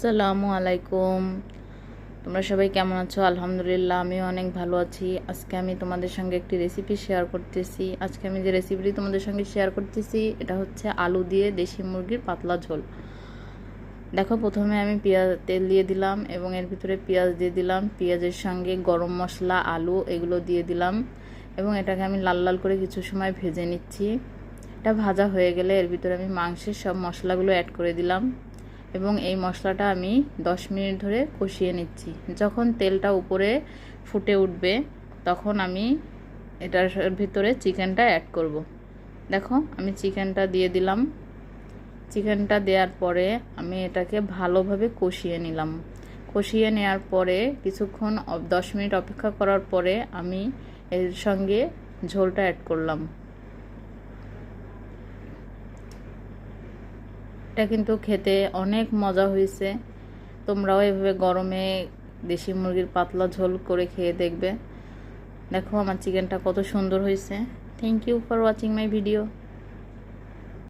আসসালামু আলাইকুম। তোমরা সবাই কেমন আছো? আলহামদুলিল্লাহ, আমিও অনেক ভালো আছি। আজকে আমি তোমাদের সঙ্গে একটি রেসিপি শেয়ার করতেছি। আজকে আমি যে রেসিপিটি তোমাদের সঙ্গে শেয়ার করতেছি এটা হচ্ছে আলু দিয়ে দেশি মুরগির পাতলা ঝোল। দেখো, প্রথমে আমি তেল দিয়ে দিলাম এবং এর ভিতরে পেঁয়াজ দিয়ে দিলাম। পেঁয়াজের সঙ্গে গরম মশলা, আলু এগুলো দিয়ে দিলাম এবং এটাকে আমি লাল লাল করে কিছু সময় ভেজে নিচ্ছি। এটা ভাজা হয়ে গেলে এর ভিতরে আমি মাংসের সব মশলাগুলো অ্যাড করে দিলাম এবং এই মশলাটা আমি 10 মিনিট ধরে কষিয়ে নিচ্ছি। যখন তেলটা উপরে ফুটে উঠবে তখন আমি এটার ভিতরে চিকেনটা অ্যাড করব। দেখো, আমি চিকেনটা দিয়ে দিলাম। চিকেনটা দেওয়ার পরে আমি এটাকে ভালোভাবে কষিয়ে নিলাম। কষিয়ে নেওয়ার পরে কিছুক্ষণ 10 মিনিট অপেক্ষা করার পরে আমি এর সঙ্গে ঝোলটা অ্যাড করলাম। এটা কিন্তু খেতে অনেক মজা হয়েছে। তোমরাও এভাবে গরমে দেশি মুরগির পাতলা ঝোল করে খেয়ে দেখবে। দেখো আমার চিকেনটা কত সুন্দর হয়েছে। Thank you for watching my video.